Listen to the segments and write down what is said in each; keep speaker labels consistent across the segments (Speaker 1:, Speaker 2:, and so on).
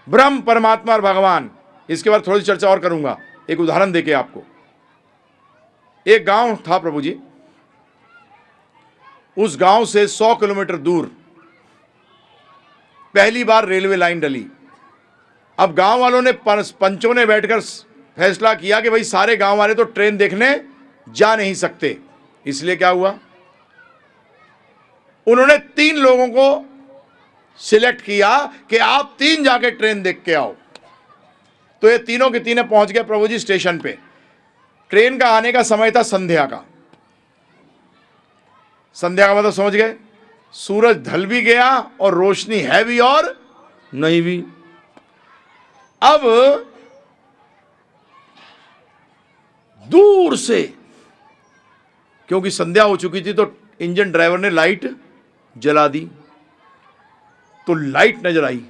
Speaker 1: ब्रह्म, परमात्मा और भगवान, इसके बाद थोड़ी सी चर्चा और करूंगा। एक उदाहरण देके आपको। एक गांव था प्रभु जी, उस गांव से 100 किलोमीटर दूर पहली बार रेलवे लाइन डली। अब गांव वालों ने, पंचों ने बैठकर फैसला किया कि भाई सारे गांव वाले तो ट्रेन देखने जा नहीं सकते, इसलिए क्या हुआ, उन्होंने 3 लोगों को सिलेक्ट किया कि आप 3 जाके ट्रेन देख के आओ। तो ये तीनों के तीनों पहुंच गए प्रभु जी स्टेशन पे। ट्रेन का आने का समय था संध्या का। संध्या का मतलब समझ गए, सूरज ढल भी गया और रोशनी है भी और नहीं भी। अब दूर से, क्योंकि संध्या हो चुकी थी, तो इंजन ड्राइवर ने लाइट जला दी, तो लाइट नजर आई।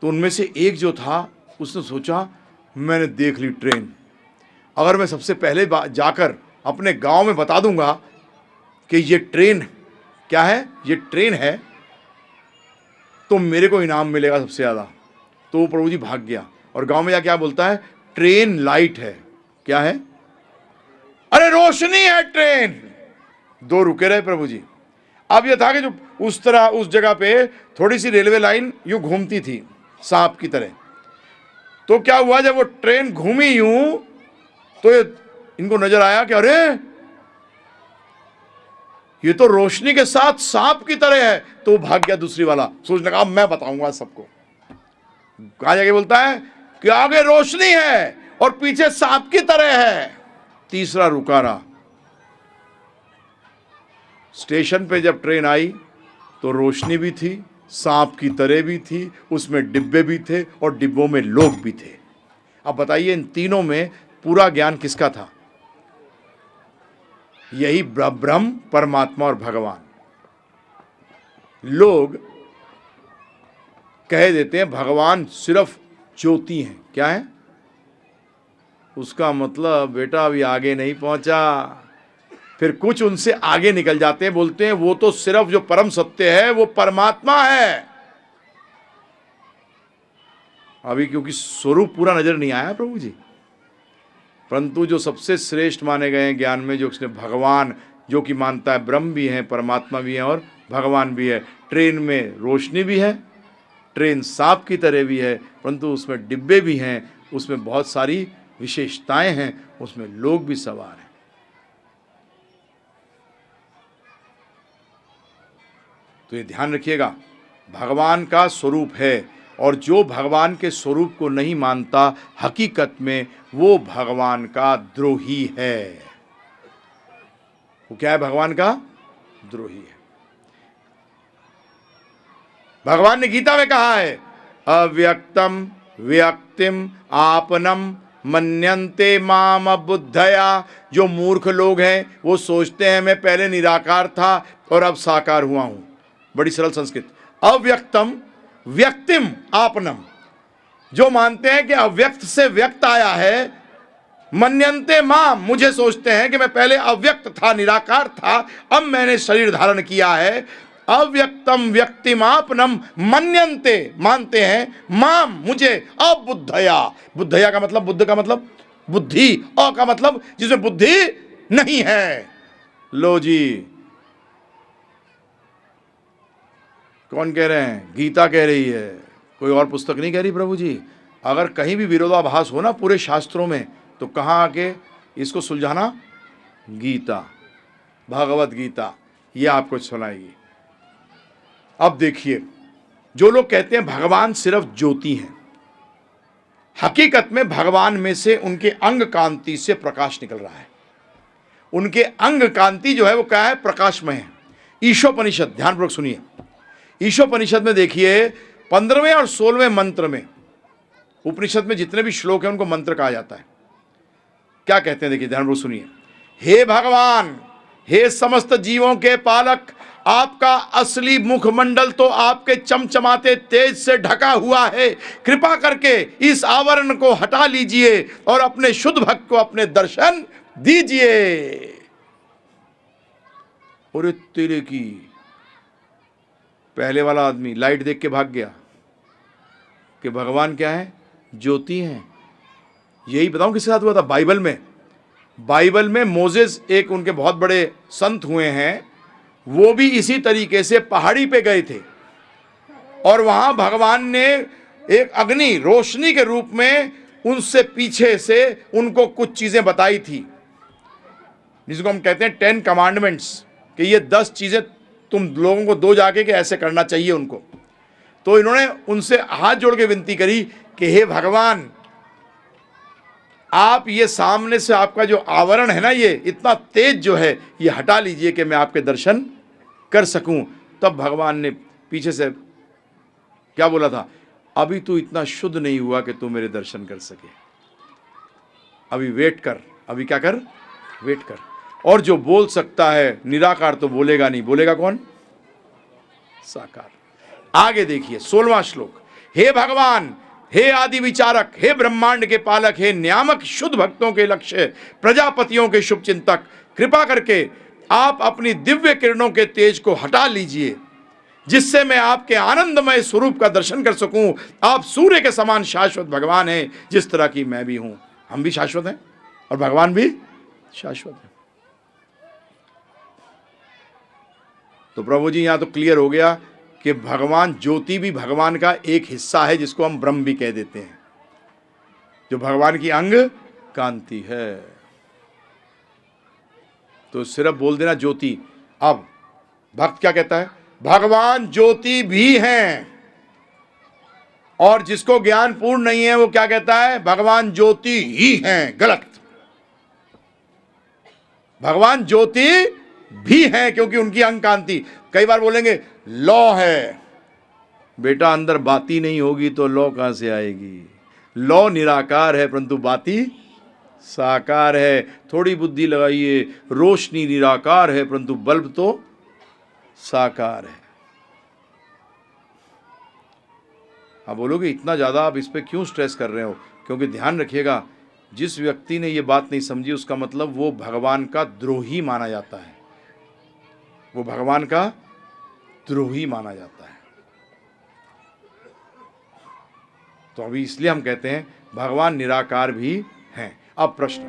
Speaker 1: तो उनमें से एक जो था उसने सोचा मैंने देख ली ट्रेन, अगर मैं सबसे पहले जाकर अपने गांव में बता दूंगा कि ये ट्रेन क्या है, ये ट्रेन है, तो मेरे को इनाम मिलेगा सबसे ज़्यादा। तो वो प्रभु जी भाग गया और गांव में जाके क्या बोलता है, ट्रेन लाइट है। क्या है? अरे रोशनी है ट्रेन। 2 रुके रहे प्रभु जी। अब यह था कि जो उस तरह उस जगह पे थोड़ी सी रेलवे लाइन यूं घूमती थी सांप की तरह। तो क्या हुआ, जब वो ट्रेन घूमी यूं तो इनको नजर आया कि अरे ये तो रोशनी के साथ सांप की तरह है। तो वो भाग गया दूसरी वाला, सोचने लगा अब मैं बताऊंगा सबको। कहां जाके बोलता है कि आगे रोशनी है और पीछे सांप की तरह है। तीसरा रुका रहा। स्टेशन पे जब ट्रेन आई तो रोशनी भी थी, सांप की तरह भी थी, उसमें डिब्बे भी थे और डिब्बों में लोग भी थे। अब बताइए इन तीनों में पूरा ज्ञान किसका था? यही ब्रह्म, परमात्मा और भगवान। लोग कह देते हैं भगवान सिर्फ ज्योति हैं। क्या है? उसका मतलब बेटा अभी आगे नहीं पहुंचा। फिर कुछ उनसे आगे निकल जाते हैं, बोलते हैं वो तो सिर्फ जो परम सत्य है वो परमात्मा है। अभी क्योंकि स्वरूप पूरा नजर नहीं आया प्रभु जी, परंतु जो सबसे श्रेष्ठ माने गए हैं ज्ञान में, जो उसने भगवान, जो कि मानता है ब्रह्म भी है, परमात्मा भी है और भगवान भी है। ट्रेन में रोशनी भी है, ट्रेन सांप की तरह भी है, परंतु उसमें डिब्बे भी हैं, उसमें बहुत सारी विशेषताएं हैं, उसमें लोग भी सवार हैं। तो ये ध्यान रखिएगा, भगवान का स्वरूप है, और जो भगवान के स्वरूप को नहीं मानता हकीकत में वो भगवान का द्रोही है। वो क्या है? भगवान का द्रोही है। भगवान ने गीता में कहा है, अव्यक्तम व्यक्तिम आपनम मन्यन्ते माम बुद्धया। जो मूर्ख लोग हैं वो सोचते हैं मैं पहले निराकार था और अब साकार हुआ हूं। बड़ी सरल संस्कृत। अव्यक्तम व्यक्तिम आपनम, जो मानते हैं कि अव्यक्त से व्यक्त आया है, मन्यन्ते माम, मुझे सोचते हैं कि मैं पहले अव्यक्त था, निराकार था, अब मैंने शरीर धारण किया है। अव्यक्तम व्यक्तिमापनम मन्यन्ते, मानते हैं, माम, मुझे, अबुद्धया। बुद्धया का मतलब, बुद्ध का मतलब बुद्धि, अ का मतलब जिसमें बुद्धि नहीं है। लो जी, कौन कह रहे हैं? गीता कह रही है, कोई और पुस्तक नहीं कह रही प्रभु जी। अगर कहीं भी विरोधाभास हो ना पूरे शास्त्रों में, तो कहाँ आके इसको सुलझाना? गीता, भगवत गीता, ये आपको सुनाएगी। अब देखिए, जो लोग कहते हैं भगवान सिर्फ ज्योति हैं, हकीकत में भगवान में से उनके अंग कांति से प्रकाश निकल रहा है। उनके अंग कांति जो है वो क्या है? प्रकाशमय है। ईशोपनिषद, ध्यानपूर्वक सुनिए। ईशोपनिषद में देखिए 15वें और 16वें मंत्र में, उपनिषद में जितने भी श्लोक हैं उनको मंत्र कहा जाता है। क्या कहते हैं? देखिए ध्यानपूर्वक सुनिए। हे भगवान, हे समस्त जीवों के पालक, आपका असली मुखमंडल तो आपके चमचमाते तेज से ढका हुआ है। कृपा करके इस आवरण को हटा लीजिए और अपने शुद्ध भक्त को अपने दर्शन दीजिए। और तेरे की, पहले वाला आदमी लाइट देख के भाग गया, कि भगवान क्या है? ज्योति हैं। यही बताऊं किसके साथ हुआ था? बाइबल में मोजेस एक उनके बहुत बड़े संत हुए हैं, वो भी इसी तरीके से पहाड़ी पे गए थे और वहां भगवान ने एक अग्नि रोशनी के रूप में उनसे पीछे से उनको कुछ चीजें बताई थी, जिसको हम कहते हैं 10 कमांडमेंट्स, कि ये 10 चीजें तुम लोगों को दो जाके कि ऐसे करना चाहिए उनको। तो इन्होंने उनसे हाथ जोड़ के विनती करी कि हे भगवान, आप ये सामने से आपका जो आवरण है ना, ये इतना तेज जो है, ये हटा लीजिए कि मैं आपके दर्शन कर सकूं। तब भगवान ने पीछे से क्या बोला था? अभी तू इतना शुद्ध नहीं हुआ कि तू मेरे दर्शन कर सके, अभी वेट कर। अभी क्या कर? वेट कर। और जो बोल सकता है निराकार तो बोलेगा नहीं, बोलेगा कौन? साकार। आगे देखिए 16वां श्लोक। हे भगवान, हे आदि विचारक, हे ब्रह्मांड के पालक, हे नियामक, शुद्ध भक्तों के लक्ष्य, प्रजापतियों के शुभ चिंतक, कृपा करके आप अपनी दिव्य किरणों के तेज को हटा लीजिए, जिससे मैं आपके आनंदमय स्वरूप का दर्शन कर सकूं। आप सूर्य के समान शाश्वत भगवान हैं, जिस तरह की मैं भी हूं। हम भी शाश्वत हैं और भगवान भी शाश्वत है। तो प्रभु जी यहां तो क्लियर हो गया कि भगवान ज्योति भी भगवान का एक हिस्सा है, जिसको हम ब्रह्म भी कह देते हैं, जो भगवान की अंग कांति है। तो सिर्फ बोल देना ज्योति। अब भक्त क्या कहता है? भगवान ज्योति भी हैं। और जिसको ज्ञान पूर्ण नहीं है वो क्या कहता है? भगवान ज्योति ही हैं। गलत। भगवान ज्योति भी हैं क्योंकि उनकी अंग कांति। कई बार बोलेंगे लौ है। बेटा अंदर बाती नहीं होगी तो लौ कहां से आएगी? लौ निराकार है परंतु बाती साकार है। थोड़ी बुद्धि लगाइए, रोशनी निराकार है परंतु बल्ब तो साकार है। आप बोलोगे इतना ज्यादा आप इस पे क्यों स्ट्रेस कर रहे हो? क्योंकि ध्यान रखिएगा, जिस व्यक्ति ने ये बात नहीं समझी उसका मतलब वो भगवान का द्रोही माना जाता है। वो भगवान का द्रोही माना जाता है। तो अभी इसलिए हम कहते हैं भगवान निराकार भी हैं। अब प्रश्न